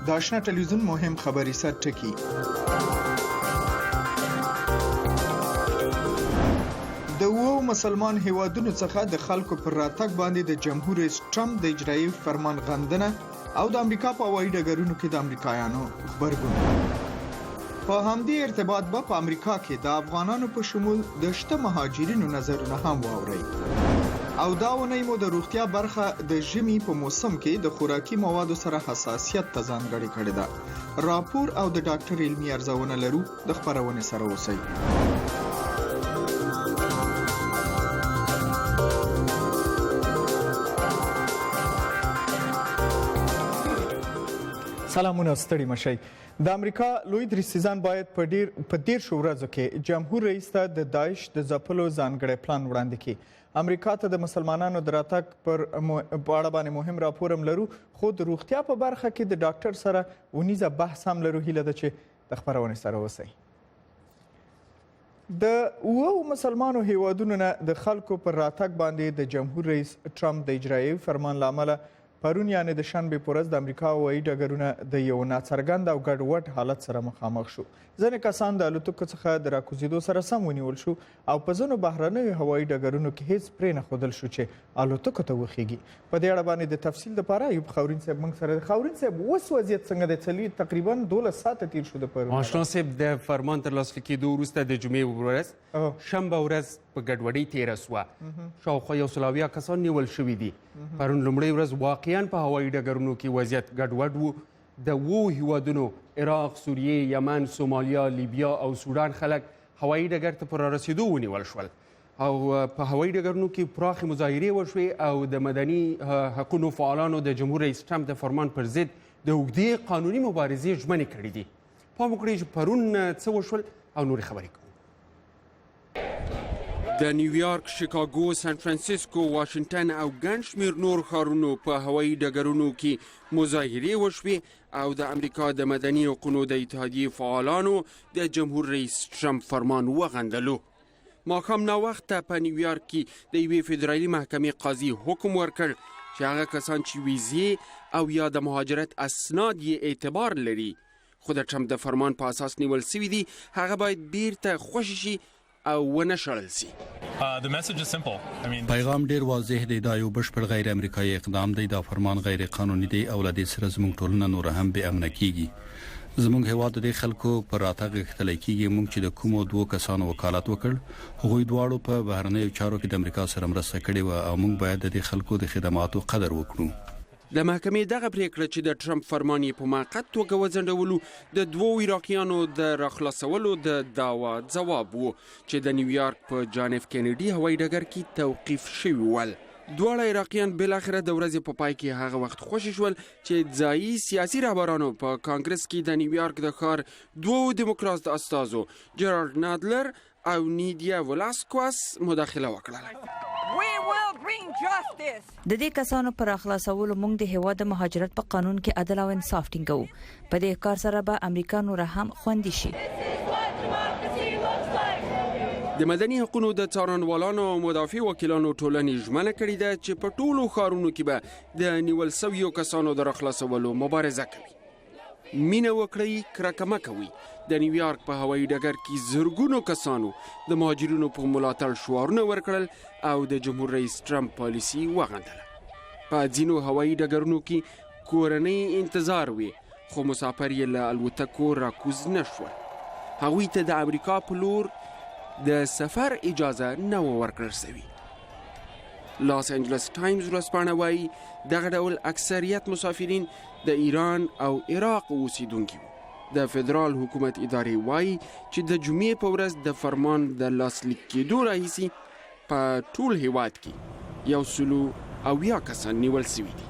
د آشنا ټلویزیون مهم خبري سر ټکی. د وو مسلمان هیوادونو څخه د خلکو پر راتګ باندې د جمهور رئیس ټرمپ د اجرایي فرمان غندنه او د امریکا په هوایي ډګرونو کې د امریکایانو غبرګون. په همدې ارتباط به په امریکا کې د افغانانو په شمول د شته مهاجرینو نظرونه هم واورئ. او دا ونې مو د روغتیا برخه د ژمي په موسم کې د خوراکي موادو سره حساسیت ته ځانګړې کړې ده. راپور او د ډاکټر علمي ارزونه لرو، د خبرونې سره اوسئ. سلامونه، ستړي مشئ. د امریکا لوی درسیزان باید په 10 ورځو کې جمهور رئیس ته د داعش د ځپلو ځانګړی پلان وړاندې کړي. امریکا ته د مسلمانانو د راتګ په اړه باندې مهم راپور هم لرو، خو د روغتیا په برخه کې د ډاکټر سره ونیزه بحث هم لرو. هیله ده چې د خبرونې سره اوسئ. د وو مسلمانو هیوادونو نه د خلکو پر راتګ باندې د جمهور رئیس ټرمپ د اجرایي فرمان له امله پرون یعنې د شنبې په ورځ د امریکا هوایي ډګرونه د یو ناڅرګند او ګډوډ حالت سره مخامخ شو. ځینې کسان د الوتکو څخه د راکوزېدو سره سم ونیول شو او په ځینو بهرنیو هوایي ډګرونو کې هیڅ پرې نه ښودل شو چې الوتکو ته وخیږي. په دې اړه باندې د تفصیل لپاره ایوب خاورین صاحب موږ سره دی. خاورین صاحب، اوس وضعیت څنګه دی؟ تقریبا 12 ساعته تیر شو د پرون. آشنا صاحب، د فرمان ترلاسه کېدو وروسته د جمعې ورځ شنبه ورځ په ګډوډۍ تېره سوه. شاوخوا 100 کسان نیول شوي دي. پرون لومړۍ ورځ واقعا په هوایي ډګرونو کې وضعیت ګډوډ و. د وو هیوادونو عراق، سوریې، یمن، سومالیا، لیبیا او سودان خلک هوایي ډګر ته پر رارسېدو ونیول شول او په هوایي ډګرونو کې پراخې مظاهرې وشوې او د مدني حقونو فعالانو د جمهور رئیس ټرمپ د فرمان پر ضد د اوږدې قانوني مبارزې ژمنې کړې دي. پام وکړئ چې پرون څه وشول او نورې خبرې کوو. د نیویارک، شیکاګو، سان فرانسیسکو، واشنګټن او ګڼ شمېر نور ښارونو په هوایي ډګرونو کې مظاهرې وشوې او د امریکا د مدني حقونو د اتحادیې فعالانو د جمهور رئیس ټرمپ فرمان وغندلو. ماښام ناوخته په نیویارک کې د یوې فدرالي محکمې قاضي حکم ورکړ چې هغه کسان چې ویزې او یا د مهاجرت اسناد یې اعتبار لري خو د ټرمپ د فرمان په اساس نیول سوي دي، هغه باید بیرته خوشي شي او ونه شړل سي. پیغام ډیر واضح دی. دا یو بشپړ غیر امریکایي اقدام دی. دا فرمان غیر قانوني دی او له دې سره زموږ ټولنه نور هم بې امنه کیږي. زموږ هیواد د خلکو پر راتګ اختلای کیږي. موږ چې د کومو دوه کسانو وکالت وکړ، هغوی دواړو په بهرنیو چارو کې د امریکا سره مرسته کړې و او موږ باید د خلکو د خدماتو قدر وکړو. د محکمې دغه پریکړه چې د ټرمپ فرمان یې په موقت توګه وځنډولو د 2 عراقیانو د راخلاصولو د دعوا ځواب و چې د نیویارک په جان اف کینیډي هوایي ډګر کې توقیف شوي ول. دواړه عراقیان بالاخره د ورځې په پای کې هغه وخت خوشي شول چې ځایي سیاسي رهبرانو په کانګرس کې د نیویارک د ښار 2 دیموکرات استازو جرارد نادلر او نیدیا ولاسکواس مداخله وکړه. د دې کسانو پر اخلاصولو موږ د هیواد مهاجرت په قانون کې عدل او انصاف ټینګو. په دې کار سره به امریکا نور هم خوندي شي. د مدني حقوقو د څارنوالانو او مدافع وکیلانو ټولنې ژمنه کړې ده چې په ټولو ښارونو کې به د نیول شویو کسانو د راخلاصولو مبارزه کوي. مینه وکړئ، کرکه مه کوئ. د نیویارک په هوایي ډګر کې زرګونو کسانو د مهاجرینو په ملاتړ شعارونه ورکړل او د جمهور رئیس ټرمپ پالیسي وغندله. په ځینو هوایي ډګرونو کې کورنۍ انتظار وي خو مسافر یې له الوتکو راکوز نه شول. هغوی ته د امریکا په لور د سفر اجازه نه ورکړل شوې. لاس انجلس ټایمز ورځپاڼه وایي دغه ډول اکثریت مسافرین د ایران او عراق اوسیدونکي وو. د فدرال حکومت ادارې وایي چې د جمعې په ورځ د فرمان د لاسلیک کېدو راهیسې په ټول هیواد کې 100 کسان نیول شوي دي.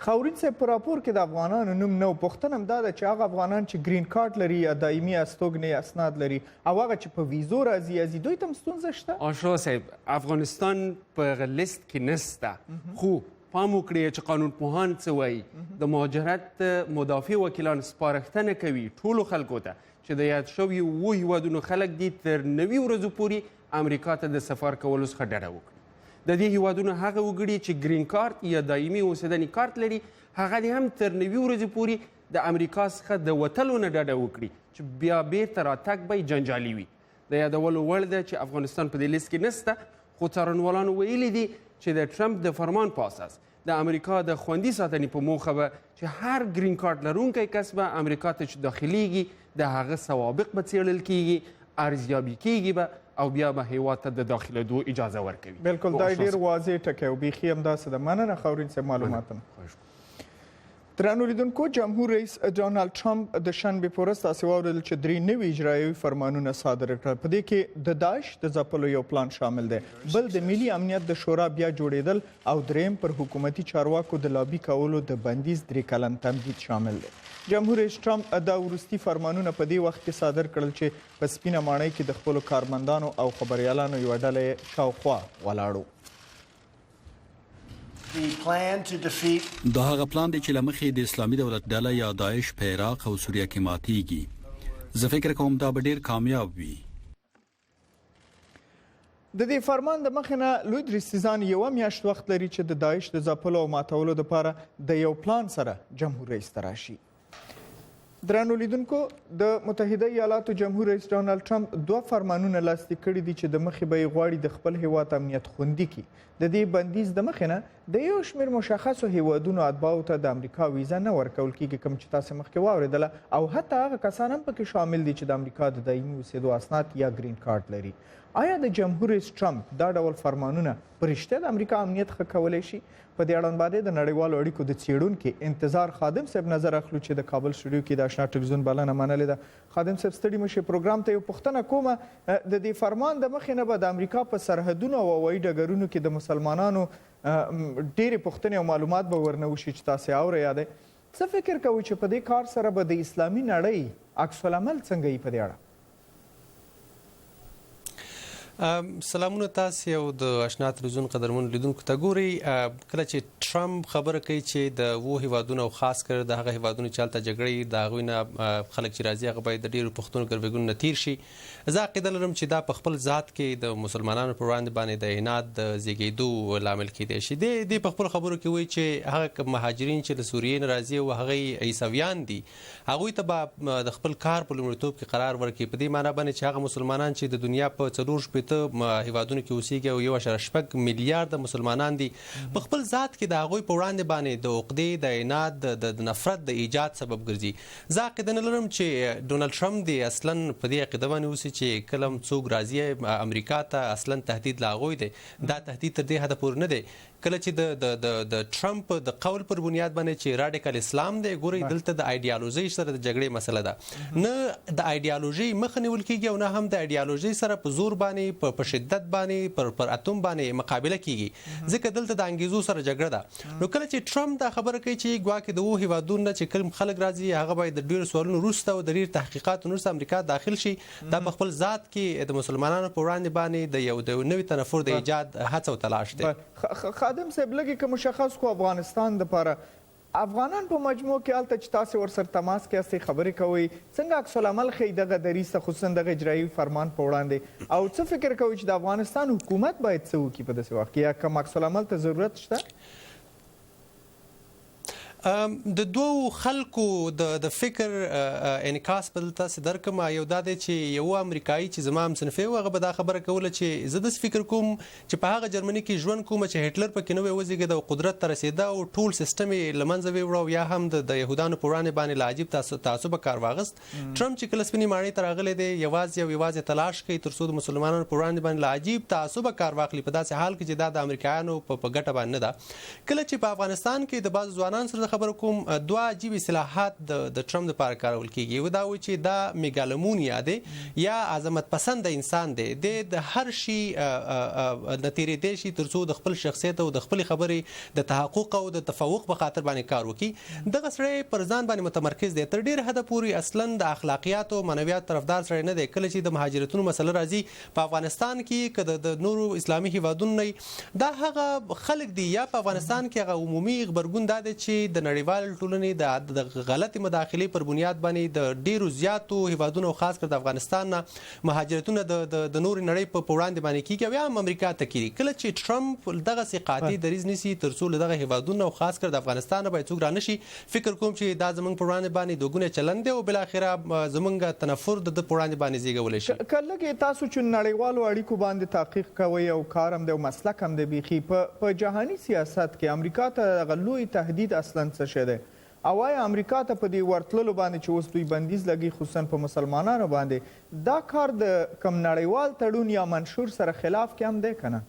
خاورین صاحب، په راپور کې د افغانانو نوم نه و. پوښتنه هم دا ده چې هغه افغانان چې ګرین کارت لري یا دایمي استوګنې اسناد لري او هغه چې په ویزو راځي دوی ته هم ستونزه شته؟ آشنا صاحب، افغانستان په لیست کې نشته، خو پام وکړئ چې قانونپوهان څه وایي. د مهاجرت مدافع وکیلان سپارښتنه کوي ټولو خلکو ته چې د یاد شویو 2 هیوادونو خلک دي تر 90 ورځو پورې امریکا ته د سفر کولو څخه ډډه وکړي. د دې هیوادونو هغه وګړي چې ګرین کارت یا دایمي اوسېدنې کارت لري هغه دې هم تر 90 ورځې پورې د امریکا څخه د وتلو نه ډډه وکړي چې بیا بیرته راتګ به جنجالي وي. د یادولو وړ ده چې افغانستان په دې لیست کې نشته، خو څارنوالانو ویلي دي چې د ټرمپ د فرمان په اساس د امریکا د خوندي ساتنې په موخه به چې هر ګرین کارت لرونکی کس به امریکا ته چې داخلیږي د هغه سوابق به څیړل کیږي، ارزیابي کیږي به او بیا به هیواد ته د داخلېدو اجازه ورکوي. بالکل دا ډیر واضح ټکی او بیخي همداسې ده. مننه خاورین صاحب معلوماتونه. درنو لیدونکو، جمهور رئیس ډانلډ ټرمپ د شنبې په ورځ تاسې واورېدل چې 3 نوي اجرایوي فرمانونه صادر کړل. په دې کې د داعش د ځپلو یو پلان شامل دی، بل د ملي امنیت د شورا بیا جوړېدل او دریم پر حکومتي چارواکو د لابي کولو د بندیز 3 کلن تمدید شامل دی. جمهور رئیس ټرمپ دا وروستي فرمانونه په دې وخت کې صادر کړل چې په سپینه ماڼۍ کې د خپلو کارمندانو او خبریالانو یوه ډله یې شاوخوا ولاړو. دا هغه پلان دی چې لمخې د اسلامي دولت ډله یا داعش په عراق او سوریه کې ماتیږي. زه فکر کوم دا به ډیر کامیاب وي. د دې فرمان د مخې نه لوی درستیزان یوه میاشت وخت لري چې د داعش د ځپلو او ماتولو لپاره د یو پلان سره جمهور رئیس ته راشي. درنو لیدونکو، د متحده ایالاتو جمهور رئیس ډانلډ ټرمپ 2 فرمانونه لاسلیک کړي دي چې د مخې به یې غواړي د خپل هیواد امنیت خوندي کړي. د دې بندیز د مخې نه د یو شمېر مشخصو هیوادونو اتباعو ته د امریکا ویزه نه ورکول کیږي، کوم چې تاسې مخکې واورېدله، او حتی هغه کسان هم پکې شامل دي چې د امریکا د دایمي اوسېدو اسناد یا ګرین کارت لري. آیا د جمهور رئیس ټرمپ دا ډول فرمانونه په رښتیا د امریکا امنیت ښه کولی شي؟ په دې اړوند باندې د نړیوالو اړیکو د څېړونکي انتظار خادم صاحب نظر اخلو چې د کابل سټوډیو کې د اشنا ټلویزیون بلنه منلې ده. خادم صاحب ستړي مشي، پروګرام ته یو پوښتنه کومه. د دې فرمان د مخې نه به د امریکا په سرحدونو او هوایي ډګرونو کې د مسلمانانو ډېرې پوښتنې او معلومات به ورنه وشي چې تاسې اورئ. یادی څه فکر کوئ چې په دې کار سره به د اسلامي نړۍ عکس العمل څنګه وي په دې اړه؟ سلامونه تاسو او د آشنا تلویزیون قدرمن لیدونکو ته ګوري. کله چې ټرمپ خبره کوي چې د وو هیوادونو او خاص کر د هغه هیوادونو چې هلته جګړې د هغوی نه خلک چې راځي هغه باید د ډېرو پوښتنو ګروېږونو نه تیر شي. زه عقیده لرم چې دا په خپل ذات کې د مسلمانانو پر وړاندې باندې د عناد د زیږېدو لامل کیدای شي. د په خپل خبرو کې وایي چې هغه مهاجرین چې د سوریې نه راځي او هغه عیسویان دي هغوی ته به د خپل کار په لومړیتوب کې قرار ورکړي، په دې معنی باندې چې هغه مسلمانان چې د دنیا په 4 هیوادونو کې اوسېږي او 1.8 میلیارډ مسلمانان دي، په خپل ذات کې د هغوی په وړاندې باندې د عقدې، د عناد، د نفرت د ایجاد سبب ګرځي. زه عقیده نه لرم چې ډونالډ ټرمپ دی اصلا په دې عقیده باندې اوسي چې کله څوک راځي امریکا ته اصلا تهدید لا هغوی دی. دا تهدید تر دې حده پورې نه دی. کله چې د ټرمپ د قول پر بنیاد باندې چې راډیکال اسلام دی، ګوري دلته د ایډیالوژي سره د جګړې مسله ده، نه د ایډیالوژي مخ نیول کیږي او نه هم د ایډیالوژي سره په زور باندې په شدت باندې پر اتوم باندې مقابله کیږي، ځکه دلته د انګیزو سره جګړه ده. نو کله چې ټرمپ دا خبره کوي چې ګواکې د وو هیوادونو چې کوم خلک راځي هغه باید د ډیرو سوالونو وروسته او د ډیر تحقیقات وروسته امریکا داخل شي، دا په خپل ذات کې د مسلمانانو په وړاندې باندې د یو نوي تنفر د ایجاد هڅه او تلاش دی. خادم صاحب لږ که مشخص کو افغانستان دپاره افغانان په مجموع کې هلته چې تاسې ورسره تماس کې هستئ خبرې کوئ، څنګه عکس العمل ښیي دغه دریځ ته خصوصا دغه اجرایي فرمان په وړاندې، او څه فکر کوئ چې د افغانستان حکومت باید څه وکړي په داسې وخت کې، یا کوم عکس العمل ته ضرورت شته؟ د دوو خلکو د فکر انعکاس په دلته څه درکم. یو دا دی چې یو امریکایي چې زما همصنفی و هغه به دا خبره کوله چې زه داسې فکر کوم چې په هغه جرمني کې ژوند کوم چې هټلر پکې نه وی وزېږېد او قدرت ته رسېده او ټول سیستم یې له منځه ویوړه او یا هم د یهودانو په وړاندې باندې له عجیب تعصبه کار واغست. ټرمپ چې کله سپینې ماڼۍ ته راغلی دی یوازې تلاش کوي تر څو د مسلمانانو په وړاندې باندې له عجیب تعصبه کار واخلي، په داسې حال کې چې دا د امریکایانو په ګټه باندې نه ده. کله چې په افغانستان کې د بعضو ځوانانو سره خبرو کوم، دوه عجیب اصطلاحات د ټرمپ لپاره کارول کیږي. یو دا وایي چې دا میګالومونیا دی یا عظمت پسند انسان دی، د هر شي نه تېرېدی شي تر څو د خپل شخصیت او د خپلې خبرې د تحقق او د تفوق په خاطر باندې کار وکړي. دغه سړی پر ځان باندې متمرکز دی، تر ډېر حده پورې اصلا د اخلاقیاتو او معنویات طرفدار سړی نه دی. کله چې د مهاجرتونو مسله راځي په افغانستان کې که د نورو اسلامي هیوادونو نه دا هغه خلک دي یا په افغانستان کې هغه عمومي غبرګون دا دی چې د د نړیوال ټولنې د غلطي مداخلې پر بنیاد باندې د ډیرو زیاتو هیوادونو خاص کر د افغانستان نه مهاجرتونه د نور نړۍ په وړاندې باندې کیږي او یا امریکا ته کیږي. کله چې ټرمپ دغه سي قاطع دریځ نیسي ترڅو دغه هیوادونو خاص کر د افغانستان به څوک رانشي، فکر کوم چې دا زمونږ په وړاندې باندې دوګونه چلند دی او بل اخره زمونږ تنفر د وړاندې باندې زیږول شي. کله کې تاسو چې نړیوالو اړیکو باندې تحقیق کوي او کارم دی او مسلک هم دی بيخي په جهاني سیاست کې امریکا ته غلوی تهدید اصلا څه شه ده او وايي امریکا ته په دې ورتللو باندې چې اوس دوی بندیز لګي خصوصا په مسلمانانو باندې دا کار د کم نړیوال تړون یا منشور سره خلاف کې هم دی کنه؟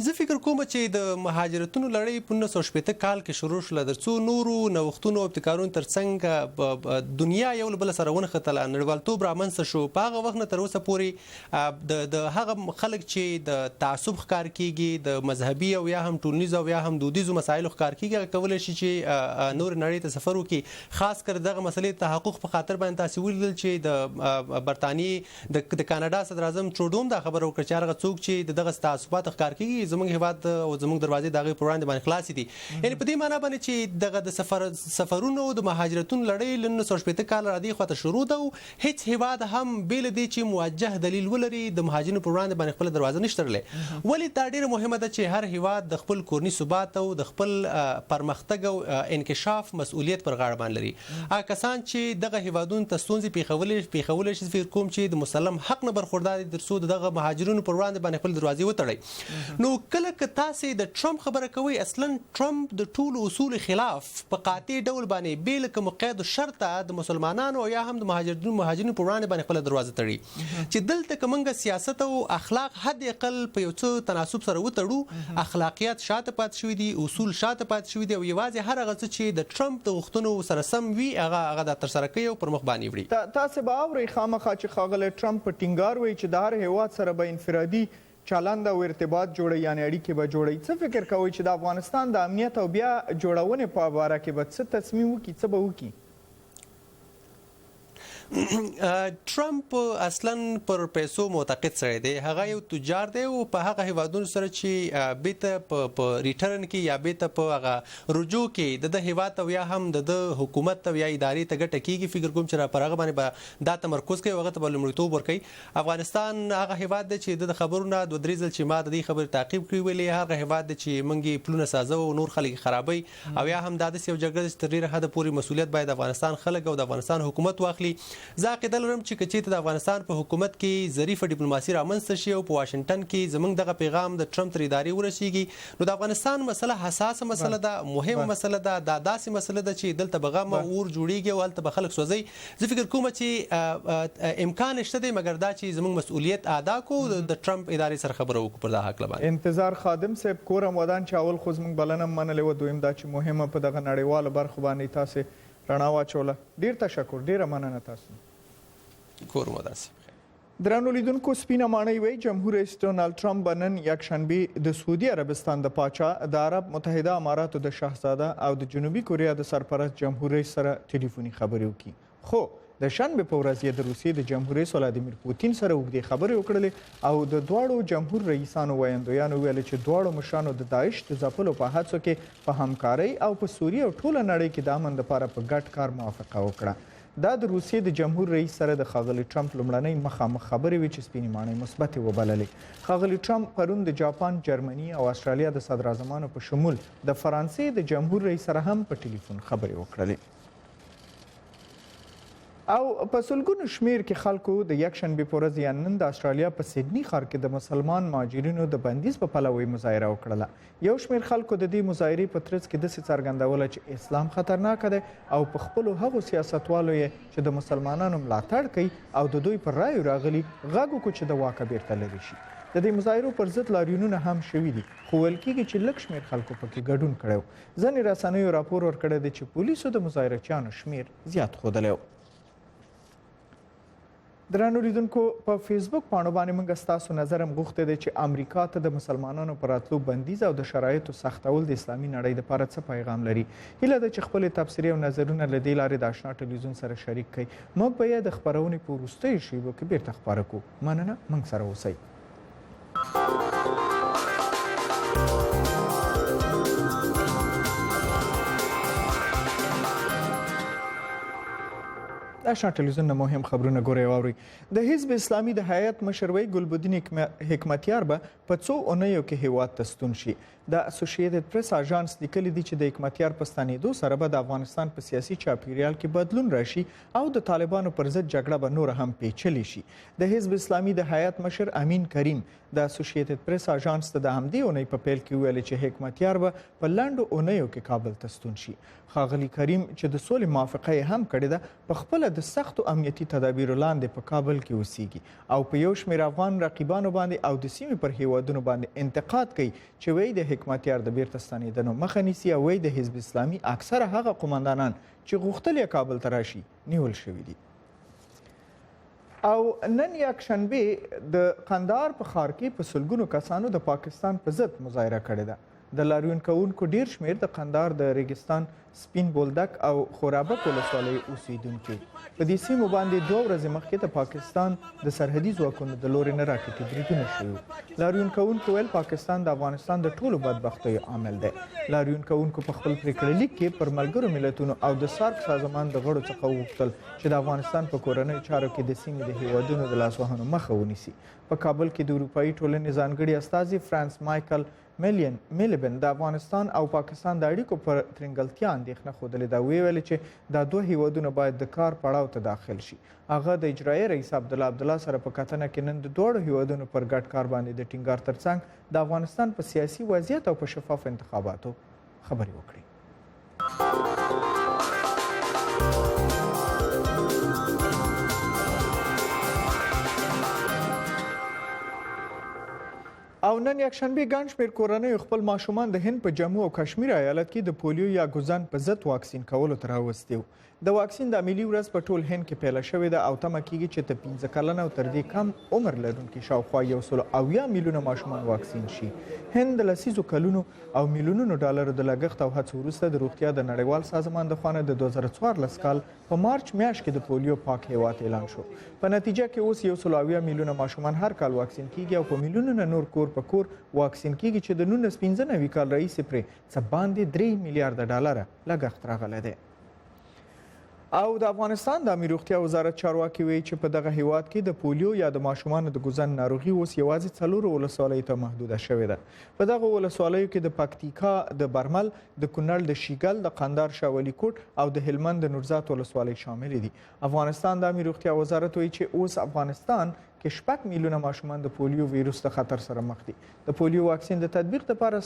زه فکر کوم چې د مهاجرتونو لړۍ په 1980 کال کې شروع شول درڅو نورو نوښتونو او ابتکارونو ترڅنګ دنیا یو بل سره ونښتله، نړیوالتوب رامنځته شو. په هغه وخت نه تر اوسه پورې د هغه خلک چې د تعصب ښکار کیږي، د مذهبي او یا هم ټولنیز او یا هم دودیزو مسایلو ښکار کیږي، هغه کولی شي چې نور نړۍ ته سفر وکړي. خاص کر دغه مسلې تحقق په خاطر باندې تاسو ولیدل چې د برتانیې د کاناډا صدر اعظم ټروډو دا خبره وکړه چې هغه څوک چې دغه تعصبات ښکار کوي زموږ هیواد او زموږ دروازې دغه په وړاندې باندې خلاصې دي. یعنی په دې معنی باندې چې دغه د سفرونو د مهاجرتونو لړۍ ل 1980 کال را دي خواته شروع ده او هیڅ هیواد هم بیل دي چې موجه دلیل ولري د مهاجرینو په وړاندې باندې خپل دروازه نشترلې. ولی دا ډیره مهمه ده چې هر هیواد د خپل کورنی ثبات او د خپل پرمختګ او انکشاف مسؤلیت پر غاړه باندې لري. هغه کسان چې دغه هیوادونو ته ستونزې پیښولې شي فکر کوم چې د مسلم حق نه برخوردار دي ترڅو دغه مهاجرینو پر وړاندې باندې خپل دروازې وتړي. نو کله که تاسو د ټرمپ خبره کوي اصلا ټرمپ د ټولو اصول خلاف په قاطع ډول باندې بیل کوم قید شرط د مسلمانانو او یا هم د مهاجرینو په وړاندې باندې خپل دروازه تړي چې دلته کومه سیاست او اخلاق حد اقل په یو څه تناسب سره وتړو. اخلاقیات شاته پات شوې دي، اصول شاته پات شوې دي او یوازې هر هغه چې د ټرمپ د غوښتنو سره سم وي هغه د تر سره کوي او پر مخ باندې وړي. تاسو به اورئ خامخا چې ښاغلی ټرمپ په ټینګار وایي چې د هر هیواد سره به انفرادي چلند او ارتباط جوړي یعنی اړیکې به جوړي. څه فکر کوئ چې د افغانستان د امنیت او بیا جوړونې په باره کې به څه تصمیم وکړي، څه به وکړي؟ ټرمپ اصلا پر پیسو معتقد سره دی، هغه یو تجار دی او په هغه هیوادونو سره چې بیت په ریټرن کې یا بیت په هغه رجوع کې د هیواد او یا هم د حکومت او یا ادارې ته ګټه کیږي، فکر کوم چې پر هغه باندې دا تمرکز کوي او هغه ته لومړیتوب ورکوي. افغانستان هغه هیواد دی چې د خبرونه د درې ځل چې ما د دې خبر تعقیب کړی ویلې هغه هیواد دی چې منګي پلونه سازو او نور خلک خرابوي او یا هم د یو جګړه تر ډیره حد پورې مسولیت باید افغانستان خلک او د افغانستان حکومت واخلي. زه عقیده لرم چې کچې د افغانستان په حکومت کې ظریفه ډیپلوماسي رامنځته شي او په واشنگټن کې زموږ دغه پیغام د ټرمپ تر ادارې ورسیږي نو د افغانستان مسله حساسه مسله ده، مهمه مسله ده، دا داسې مسله ده چې دلته بغم اور جوړیږي او هلته به خلک سوځي. زه فکر کوم چې امکان شته دی مګر دا چې زموږ مسؤلیت ادا کو د ټرمپ ادارې سره خبرو وکړو پر دا حق لبان. انتظار خادم صاحب کورم ودان چې اول خو زموږ بلنه منلې و، دویم دا چې مهمه په دغه نړیواله برخه باندې تاسو رڼا واچوله. ډیر تشکر، ډیره مننه تاسو. کور مداسي درنو لیدونکو، سپینه ماڼۍ وی جمهور رئیس ډونالد ټرمپ نن یکشنبه د سعودي عربستان د پاچا، د عرب متحده اماراتو د شاهزاده او د جنوبي کوریا د سرپرست جمهور رئیس سره ټلیفوني خبرې وکړي. خو د شنبه په ورځ یې د روسیې د جمهور رئیس ولادیمیر پوتین سره اوږدې خبرې وکړلې او د دواړو جمهور رئیسانو ویاندویانو ویل چې دواړو مشرانو د داعش د ځپلو په هڅو کې په همکارۍ او په سوریه او ټوله نړۍ کې د امن لپاره په ګډ کار موافقه وکړه. دا د روسیې د جمهور رئیس سره د ښاغلي ټرمپ لومړنۍ مخامخ خبرې وې چې سپینې ماڼۍ مثبتې وبللې. ښاغلي ټرمپ پرون د جاپان، جرمني او استرالیا د صدراعظمانو په شمول د فرانسې د جمهور رئیس سره هم په ټلیفون خبرې وکړلې. او په سلګونو شمیر کې خلکو د یکشنبه په ورځ یعنې نن د استرالیا په سیدني ښار کې د مسلمان مهاجرینو د بندیز په پلوه مظاهره وکړله. یو شمیر خلکو د دې مظاهرې په ترڅ کې داسې څرګندوله چې اسلام خطرناک دی او په خپلو هغو سیاستوالو یې چې د مسلمانانو ملاتړ کوي او د دوی پر رایو راغلي غږ وکړو چې د واکه بیرته لرې شي. د دې مظاهرو پر ضد لاریونونه هم شوي دي، خو ویل کېږي چې لږ شمیر خلکو پکې ګډون کړی و. ځینې رسنیو راپور ورکړی دی چې پولیسو د مظاهرچیانو شمیر زیات ښودلی و. درنو لیدونکو، په فیسبوک پاڼو باندې موږ ستاسو نظر هم غوښتی دی چې امریکا ته د مسلمانانو پر راتلو بندیز او د شرایطو سختول د اسلامي نړۍ دپاره څه پیغام لري. هیله ده چې خپلې تبصرې او نظرونه له دې لارې د اشنا ټلویزیون سره شریک کړئ. موږ به یې د خپرونې په وروستیو شیبو کې بیرته خپاره کړو. مننه، موږ سره اوسئ. د آشنا ټلویزیون نه مهم خبرونه ګورئ واورئ. د حزب اسلامي د هیئت مشر وی ګلبدین حکمتیار به په څو اونیو کې هیواد ته ستون شي. د اسوسییټډ پریس اژانس لیکلي دي چې د حکمتیار په ستنېدو سره به د افغانستان په سیاسي چاپیریال کې بدلون راشي او د طالبانو پر ضد جګړه به نور هم پیچلې شي. د حزب اسلامي د هیئت مشر امین کریم د اسوسییټډ پریس اژانس ته د همدې اونۍ په پیل کې ویل چې حکمتیار به په لنډو اونیو کې کابل ته ستون شي. ښاغلي کریم چې د سولې موافقه یې هم کړې ده په خپله د سختو امنیتي تدابیرو لاندې په کابل کې اوسیږي او په یو شمېر افغان رقیبانو باندې او د سیمې پر هیوادونو باندې انتقاد کوي چې وایي د حکمتیار د بیرته ستنېدنو مخه نیسي او وایي د حزب اسلامي اکثره هغه قومندانان چې غوښتل یې کابل ته راشي نیول شوي دي. او نن یکشنبه د قندهار په ښار کې په سلګونو کسانو د پاکستان په ضد مظاهره کړې ده. د لاریون کوونکو ډیر شمیر د قندهار د ریګستان سپین بولدک او خورابک ولسوالۍ اوسیدونکي په دې سیمو باندې 2 ورځې مخکې د پاکستان د سرحدي ځواکونو د لوري نه راکټي بریدونه شوي. لاریون کوونکو ویل پاکستان د افغانستان د ټولو بدبختیو عامل دی. لاریون کوونکو په خپل پریکړه لیک کې پر ملګرو ملتونو او د سارک سازمان د غړو څخه وغوښتل چې د افغانستان په کورنیو چارو کې د سیمې د هیوادونو د لاسوهنو مخه ونیسي. په کابل کې د اروپایي ټولنې ځانګړي استازي فرانس مایکل میلیبن د افغانستان او پاکستان د اړیکو پر ترنګلتیا اندېښنه ښودلې ده. ویل چې دا 2 هیوادونه باید د کار پړاو ته داخل شي. هغه د اجرایي رئیس عبدالله سره په کتنه کې نن د 2 هیوادونو پر ګډ کار باندې د ټینګار ترڅنګ د افغانستان په سیاسي وضعیت او په شفاف انتخاباتو خبرې وکړې. او نن یکشنبه ګڼ شمېر کورنیو خپل ماشومان د هند په جموں او کشمیر ایالت کې د پولیو یا ګوزن په ضد واکسین کولو ته راوستي. د واکسین د ملي ورځ په ټول هند کې پیله شوې ده او تمه کیږي چې د 15 کلن او تر دې کم عمر لرونکي شاوخوا 170 میلیونه ماشومان واکسین شي. هند د لسیزو کلونو او میلیونونو ډالرو د لګښت او هڅو وروسته د روغتیا د نړیوال سازمان د خوا نه د 2014 کال په مارچ میاشت کې د پولیو پاک هیواد اعلان شو. په نتیجه کې اوس 170 میلیونه ماشومان هر کال واکسین کیږي او په میلیونونو نور کور په کور واکسین کیږي چې د 1995 کال رئیس پرې څه باندې 3 میلیارډ ډالر لګښت راغلی دی. او د افغانستان د عامه روغتیا وزارت چارواکي وایي چې په دغه هیواد کې د پولیو یا د ماشومانو د ګوزن ناروغي اوس یوازې 4 ولسوالیو ته محدوده شوې ده. په دغه ولسوالیو کې د پکتیکا د برمل، د کونړ د شیګل، د قندهار شاولي کوټ او د هلمند د نورزات ولسوالۍ شامل دي. افغانستان د عامه روغتیا وزارت وایي چې اوس افغانستان کې 6 میلیونه ماشومان د پولیو ویروس د خطر سره مخ دي. د پولیو واکسین د تطبیق لپاره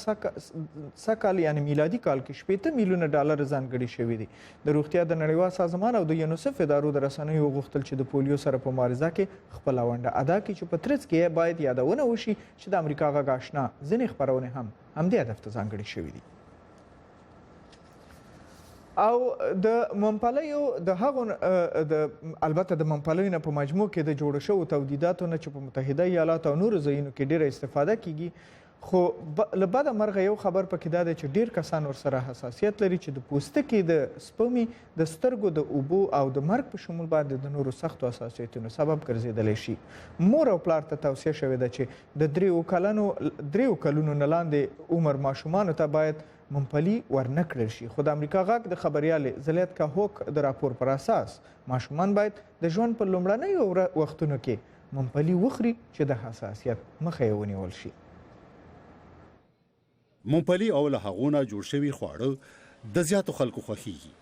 سکال یعنی میلادي کال کې 80 میلیونه ډالر ځانګړي شوي دي. د روغتیا د نړیوال سازمان او د یونیسف ادارو د رسنیو غوښتل چې د پولیو سره په مبارزه کې خپله ونډه ادا کړي چې په ترڅ کې باید یادونه وشي چې د امریکا غږ آشنا ځینې خپرونې هم همدې هدف ته ځانګړي شوي دي. او د ممپلیو د هغو البته د ممپلیو نه په مجموع کې د جوړ شوو تولیداتو نه چې په متحده ایالاتو او نورو ځایونو کې ډیره استفاده کیږي، خو له بده مرغه یو خبر پکې دا دی چې ډیر کسان ورسره حساسیت لري چې د پوستکي د سپمې د سترګو د اوبو او د مرګ په شمول باندې د نورو سختو حساسیتونو سبب ګرځېدلی شي. مور او پلار ته توصیه شوې ده چې د 3 کلونو نه لاندې عمر ماشومانو ته باید ممپلی ورنه کړل شي. خو د امریکا غږ د خبریالې زلیت کاهوک د راپور پر اساس ماشومان باید د ژوند په لومړنیو وختونو کې ممپلی وخوري چې د حساسیت مخه یې ونیول شي. ممپلی او له هغونه جوړ شوي خواړه د زیاتو خلکو خوښیږي،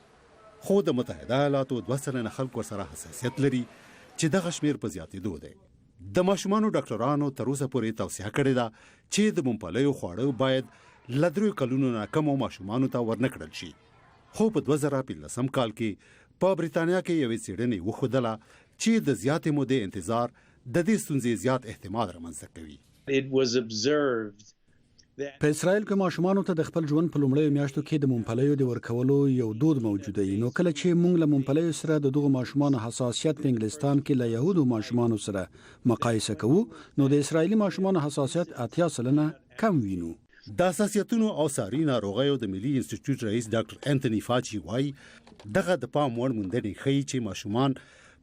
خو د متحده ایالاتو 2 سلنه خلکو سره حساسیت لري چې دغه شمیر په زیاتېدو دی. د ماشومانو ډاکټرانو تر اوسه پورې توصیه کړې ده چې د ممپلیو خواړه باید له 3 کلونو نه کمو ماشومانو ته ورنه کړل شي. خو په 2015 کال کې په بریتانیا کې یوې څېړنې وښودله چې د زیاتې مودې انتظار د دې ستونزې زیات احتمال رامنځته کوي. په اسرائیل کې ماشومانو ته د خپل ژوند په لومړیو میاشتو کې د ممپلیو د ورکولو یو دود موجود دی. نو کله چې موږ له ممپلیو سره د دغو ماشومانو حساسیت په انګلستان کې له یهودو ماشومانو سره مقایسه کوو، نو د اسرائیلي ماشومانو حساسیت 80% کم وینو. د حساسیتونو او ساري ناروغیو د ملي انسټیټیوټ رئیس ډاکټر انټونی فاچي وایي دغه د پام وړ موندنې ښیي چې ماشومان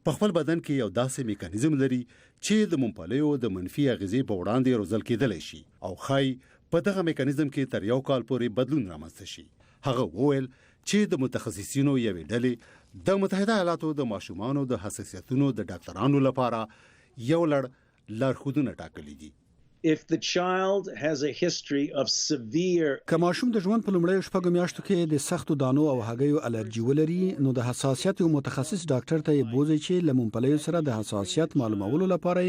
په خپل بدن کې یو داسې میکانیزم لري چې د ممپلیو د منفي اغیزې په وړاندې روزل کېدلی شي او ښایي په دغه میکانیزم کې تر 1 کال پورې بدلون رامنځته شي. هغه وویل چې د متخصصینو یوې ډلې د متحده ایالاتو د ماشومانو د حساسیتونو د ډاکټرانو لپاره یو لړ لارښودونه ټاکلي دي. If the child has a history of severe که ماشوم د ژوند په لومړیو 6 میاشتو کې د سختو دانو او هګیو الرجی ولري نو د حساسیت یو متخصص ډاکټر ته یې بوزي چې له ممپلیو سره د حساسیت معلومولو لپاره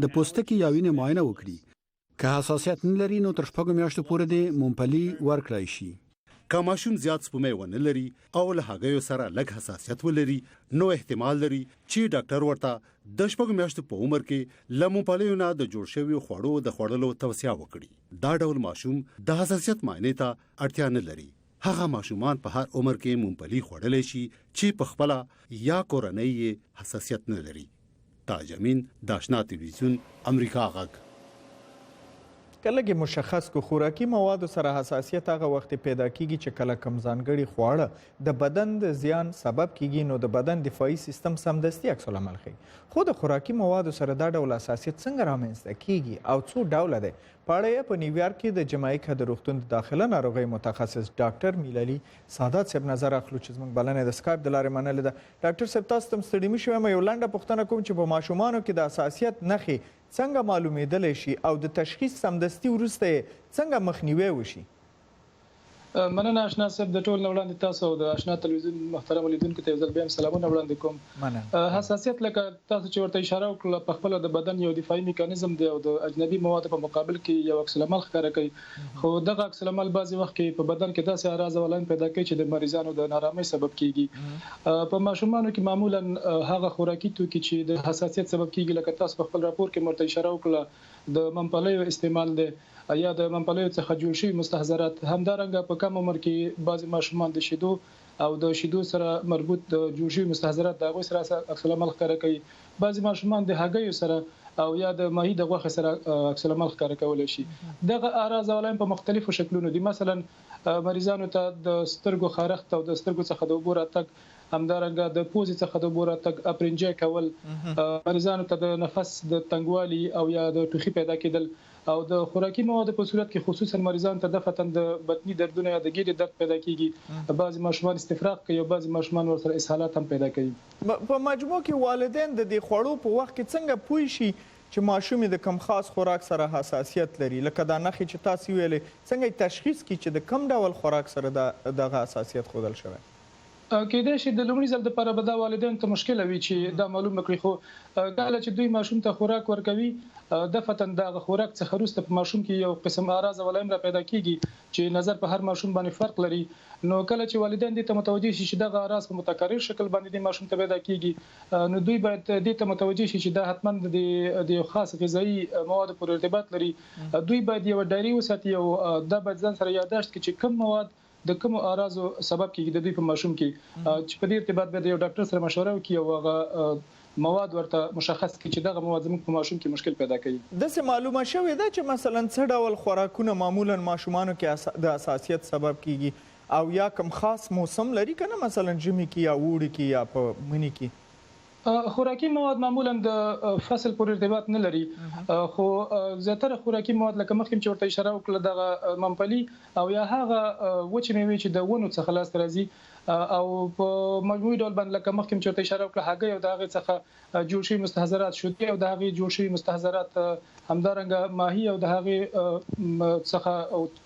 د پوستکي یا وینې معاینه وکړي. که حساسیت نه لري نو تر 6 میاشتو پورې د ممپلی ورکړای شي. که ماشوم زیات سپومې ونه لري او له هګیو سره لږ حساسیت ولري نو احتمال لري چې ډاکټر ورته د 6 میاشتو په عمر کې له ممپلیو نه د جوړ شویو خوړو د خوړلو توصیه وکړي. دا ډول ماشوم د حساسیت معاینې ته اړتیا نه لري. هغه ماشومان په هر عمر کې ممپلی خوړلی شي چې په خپل یا کورنۍ حساسیت نه لري. تاج امین د آشنا تلویزیون امریکا غږ. کله کې مشخص کو خوراکي موادو سره حساسیت هغه وخت پیدا کیږي چې کله کم ځانګړي خواړه د بدن د زیان سبب کیږي نو د بدن دفاعي سیستم سمدستي عکس العمل کوي. خو د خوراکي موادو سره دا ډول حساسیت څنګه رامنځته کیږي او څو ډوله ده؟ په اړه په نیویارک کې د جمایکا د روغتون د داخله ناروغي متخصص ډاکټر میلالي سادات صاحب نظر اخلو چې زموږ بلنه د سکایپ د لارې منلې ده. ډاکټر صاحب تاسو تم ستړي مشوي مې یو لنډه پوښتنه کوم چې په ماشومانو کې د حساسیت نښې څنګه معلومېدلی شي او د تشخیص سمدستي وروسته څنګه مخنیوی وشي؟ مننه آشنا صاحب د ټول وړاندې تاسو د آشنا تلویزیون محترم لیدونکو ته ځل بیا سلامونه وړاندې کوم. حساسیت لکه تاسو چې ورته اشاره وکړه په خپل د بدن یو دفاعي میکانیزم دی او د اجنبي موادو په مقابل کې یو عکس العمل ښکاره کوي. خو دغه عکس العمل بعضي وخت کې په بدن کې داسې اعراض او علائم پیدا کوي چې د مریضانو د نارامۍ سبب کیږي. په ماشومانو کې معمولا هغه خوراکي توکي چې د حساسیت سبب کیږي لکه تاسو په خپل راپور کې مرته اشاره وکړه د ممپلیو استعمال دی یا د ممپلیو څخه جوړ شوي مستحضرات. همدارنګه په کم عمر کې بعضي ماشومان د شیدو او د شیدو سره مربوط د جوړ شوي مستحضرات د هغوی سره عکس العمل ښکاره کوي. بعضي ماشومان د هګیو سره او یا د ماهي د غوښې سره عکس العمل ښکاره کولی شي. دغه اعراض او علائم په مختلفو شکلونو دي. مثلا مریضانو ته د سترګو خارښت او د سترګو څخه د اوبو راتګ، همدارنګه د پوزې څخه د اوبو راتګ، اپرنجی کول، مریضانو ته د نفس د تنګوالي او یا د ټوخي پیدا کېدل او د خوراکي موادو په صورت کې خصوصا مریضان ته دفتن د بطني دردونه یا د ګیډې درد پیدا کیږي. بعضي ماشومان استفراغ کوي او بعضي ماشومان ورسره اسهالات هم پیدا کوي. په مجموع کې والدین د دې خوړو په وخت کې څنګه پوه شي چې ماشوم د کم خاص خوراک سره حساسیت لري؟ لکه دا نښې چې تاسو ویلې څنګه تشخیص کړي چې د کم ډول خوراک سره دغه حساسیت ښودل شوی؟ کېدای شي د لومړي ځل دپاره به دا والدینو ته مشکله وي چې دا معلومه کړي. خو کله چې دوی ماشوم ته خوراک ورکوي دفتن دغه خوراک څخه وروسته په ماشوم کې یو قسم اعراض او علائم را پیدا کیږي چې نظر په هر ماشوم باندې فرق لري. نو کله چې والدین دې ته متوجه شي چې دغه اعراض په متکرر شکل باندې د ماشوم ته پیدا کیږي نو دوی باید دې ته متوجه شي چې دا حتما د یو خاص غذایی موادو پر ارتباط لري. دوی باید یو ډایري وساتي او دا باید ځان سره یادداشت کړي چې کوم مواد د کوم اعراضو سبب کیږي د دوی په ماشوم کې چې په دې ارتباط به یو ډاکټر سره مشوره وکړي او هغه مواد ورته مشخص کړي چې دغه مواد زموږ په ماشوم کې مشکل پیدا کوي. داسې معلومه شوې ده چې مثلا څه ډول خوراکونه معمولا ماشومانو کې د حساسیت سبب کیږي او یا کوم خاص موسم لري کنه مثلا ژمي کې یا وړي کې یا په مني کې؟ خوراکي مواد معمولا د فصل پر ارتباط نه لري. خو زیاتره خوراکي مواد لکه مخکې چې ورته اشاره وکړه دغه ممپلی او یا هغه وچې میوې چې د ونو څخه لاسته راځي او په مجموعي ډول باندې لکه مخکې چې ورته اشاره وکړه هګۍ او د هغې څخه جوړ شوي مستحضرات، شودې او د هغې جوړ شوي مستحضرات، همدارنګه ماهي او د هغې څخه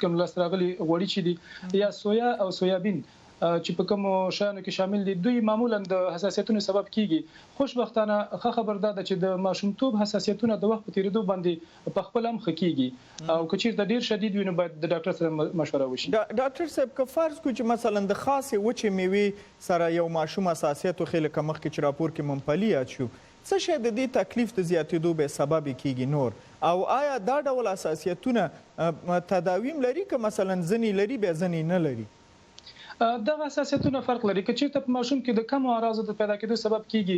کوم لاسته راغلي غوړي چې دي یا سویا او سویابین چې په کومو شیانو کې شامل دي دوی معمولا د حساسیتونو سبب کیږي. خوشبختانه ښه خبر ده چې د ماشومتوب حساسیتونه د وخت په تیریدو باندې په خپل هم ښه کیږي او که چیرته ډیر شدید وي نو باید د ډاکټر سره مشوره وشي. ډاکټر صاحب که فرض کړو چې مثلا د خاصې وچې میوې سره یو ماشوم حساسیت وښیي لکه مخکې چې راپور کې ممپلی یاد شو، څه شی د دې تکلیف د زیاتېدو به سبب کیږي نور؟ او آیا دا ډول حساسیتونه تداویم لري که مثلا ځینې لري بیا ځینې نه لري؟ دغه حساسیتونه فرق لري. که چیرته په ماشوم کې د کم اعراضو د پیدا کېدو سبب کیږي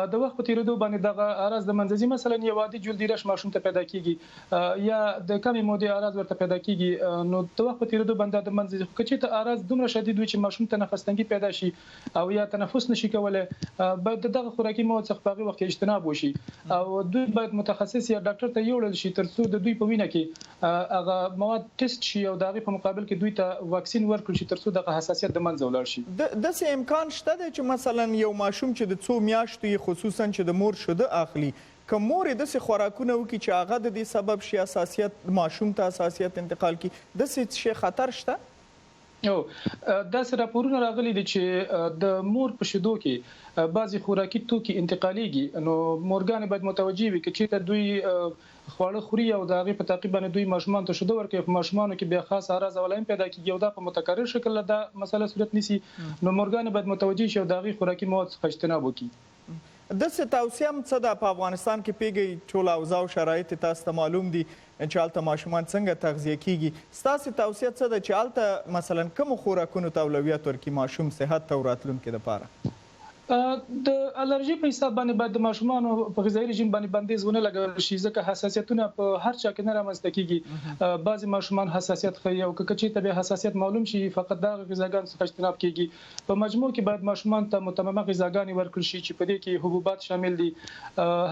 د وخت په تیریدو باندې دغه اعراض د منځ ځي، مثلا یو عادي جلدي رش ماشوم ته پیدا کیږي یا د کمې مودې اعراض ورته پیدا کیږي نو د وخت په تیریدو باندې د منځ ځي. که چیرته اعراض دومره شدید وي چې ماشوم ته نفس تنګي پیدا شي او یا تنفس نشي کولای باید دغه خوراکي مواد څخه په هغه وخت کې اجتناب وشي او دوی باید متخصص یا ډاکټر ته یوړل شي ترڅو د دوی په وینه کې هغه مواد ټیسټ شي او د هغې په مقابل کې دوی ته واکسین ورکړي شي ترڅو دغه حساسیت د منځه ولاړ شي. د څه امکان شته چې مثلا یو ماشوم چې د څو میاشتو خصوصا چې د مور شوده اخلي که مور د څه خوراکونه وکي چې هغه د دې سبب شي حساسیت ماشوم ته حساسیت انتقال کی د څه شي خطر شته؟ دا سره راپورونه راغلي دي چې د مور په شیدو کې بعضي خوراکي توکي انتقاليږي نو مورګان باید متوجي وي چې دوی خواړه خوري او د هغې په تعقیب باندې دوی ماشومان ته شیدو ورکوي په ماشومانو کې بیا خاص اعراض او علائم پیدا کېږي او دا په متکرر شکل دا مسله صورت نیسي نو مورګان باید متوجي شي او د هغې خوراکي مواد څخه اجتناب وکړي. د څه توصیه هم څه ده په افغانستان کې پیږي ټول اوضاع او شرایط تاسو ته معلوم دي چې هلته ماشومان څنګه تغذیه کیږي ستاسو توصیه څه ده چې هلته مثلا کوم خوراکونو ته اولویت ورکړي ماشوم صحت ته وراتلونکي لپاره؟ د الرجی په حساب باندې د ماشومان په غذایی رژیم باندې بندیز ونه لګول شي ځکه حساسیتونه په هر چا کې نه رامنځته کیږي بعضی ماشومان حساسیت ښیي او که چېرته به حساسیت معلوم شي فقط دا غذاګان څخه اجتناب کیږي په مجموع کې باید ماشومان ته متممه غذاګانې ورکړل شي چې په دې کې حبوبات شامل دي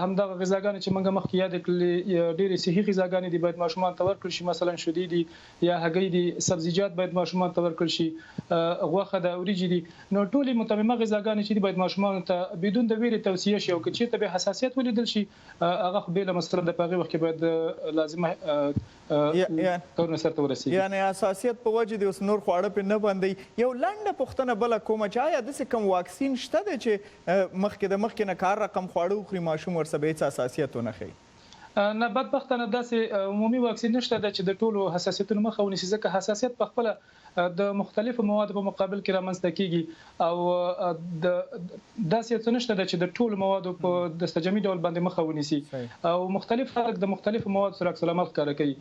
همدغه غذاګانې چې موږ مخکې یاد کړلې ډېرې صحي غذاګانې دي باید ماشومان ته ورکړل شي مثلا شیدې دي یا هګۍ دي سبزیجات باید ماشومان ته ورکړل شي غوښه د وریجې دي نو ټولې متممه غذاګانې چې باید ماشومان ته بدون د ویرې توصیه شي او که چېرته به حساسیت ولیدل شي هغه خو بېله مسله د په هغې وخت کې باید لازمه کارونه سرته ورسېږي یعنې حساسیت په وجه د اوس نور خواړه پرې نه بندوي. یو لنډه پوښتنه بله کومه چې آیا داسې کوم واکسین شته دی چې مخکې نه کار رقم خواړه وخوري ماشوم ورسره به هېڅ حساسیت ونه ښیي؟ نه بدبختانه داسې عمومي واکسین نشته ده چې د ټولو حساسیتونو مخه ونیسي ځکه حساسیت په خپله د مختلفو موادو په مقابل کې رامنځته کیږي او داسې څه نشته ده چې د ټولو موادو په دستجمعي ډول باندې مخه ونیسي او مختلف خلک د مختلفو موادو سره عکس العمل ښکاره کوي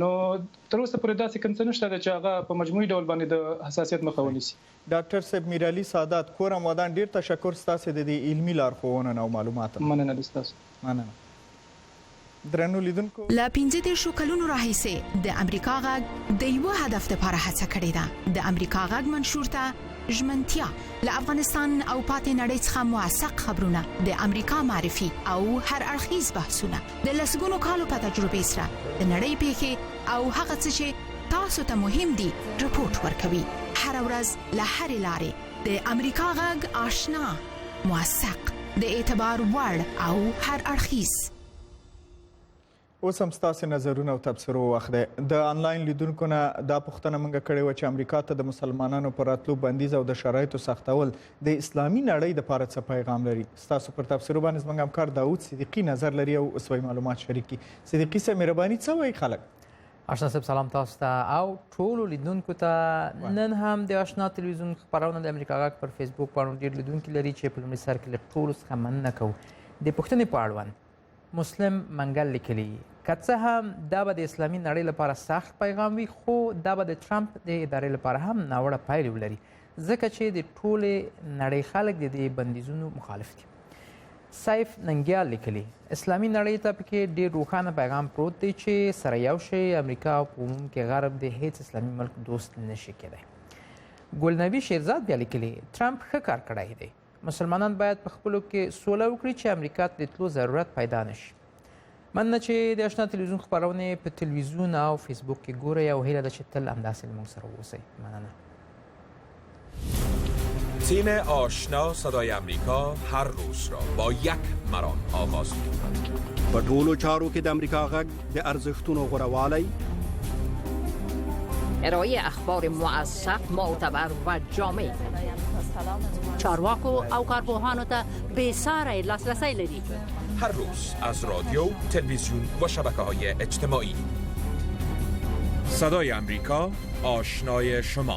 نو تر اوسه پورې داسې کوم څه نشته ده چې هغه په مجموعي ډول باندې د حساسیت مخه ونیسي. ډاکټر صاحب میرعلي سادات کورم ودان ډیر تشکر ستاسو د دې علمي لارښوونو او معلوماتو. مننه د ستاسو. مننه. درنو لیدونکو لا 15 کلونو راهیسې د امریکا غږ د یو هدف لپاره هڅه کړې ده د امریکا غږ منشور ته ژمنتیا له افغانستان او پاتې نړۍ څخه موثق خبرونه د امریکا معرفي او هر اړخیز بحثونه د لسګونو کالو په تجربې سره د نړۍ پیښې او هغه څه چې تاسو ته مهم دي رپورټ ورکوي هر ورځ له هر لارې د امریکا غږ آشنا موثق د اعتبار وړ او هر اړخیز. اوس هم ستاسو نظرونه او تبصرو وخت دی. د آنلاین لیدونکو نه دا پوښتنه موږ کړې وه چې امریکا ته د مسلمانانو پر راتلو بندیز او د شرایطو سختول د اسلامي نړۍ دپاره څه پیغام لري. ستاسو پر تبصرو باندې زموږ همکار داود صدیقي نظر لري او اوسوي معلومات شریک کړي. صدیقي صاحب مهرباني څه وایي خلک؟ آشنا صاحب سلام تاسو ته او ټولو لیدونکو ته. نن هم د آشنا تلویزیون خبرونه د امریکا غږ پر فیسبوک باندې ډېر لیدونکي لري چې په لومړي سر کې له ټولو څخه مننه کوو. د پوښتنې په اړوند مسلم منګل لیکلي که څه هم دا به د اسلامي نړۍ لپاره سخت پیغام وي خو دا به د ټرمپ د ادارې لپاره هم ناوړه پایلې ولري ځکه چې د ټولې نړۍ خلک د دې بندیزونو مخالف دي. سیف ننګیال لیکلي اسلامي نړۍ ته پکې ډېر روښانه پیغام پروت دی چې سره یو شی امریکا او په عموم کې غرب د هیڅ اسلامي ملک دوست نشي کېدی. ګلنبي شیرزاد بیا لیکلي ټرمپ ښه کار کړی دی مسلمانان باید په خپلو کې سوله وکړي چې امریکا ته د تلو ضرورت پیدا نشي. مننه چې د آشنا تلویزیون خبرونه په تلویزیون او فیسبوک کې ګورئ او هیله ده چې تل همداسې موږ سره واوسئ. مننه. تیم آشنا صدای امریکا هر روز را با یک مرام آغاز می‌کند. په ټولو چارو کې د امریکا غږ د ارزښتونو غوړوالی ارائه اخبار موثق معتبر و جامع چارواکو او کارپوهانو ته بسیار لاسرسی لري هر روز از رادیو، تلویزیون و شبکه‌های اجتماعی. صدای امریکا آشنای شما.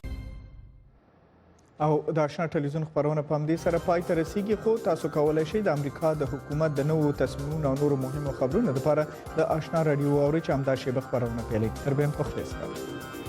او د آشنا تلویزیون خبرونه په همدې سره پای ته رسیږي خو تاسو کولی شئ د امریکا د حکومت د نوو تصمیمونو او نورو مهمو خبرونو لپاره د آشنا رادیو واورئ چې همدا شیبه خبرونه پیلوي. تر بیا هم په خیر سره.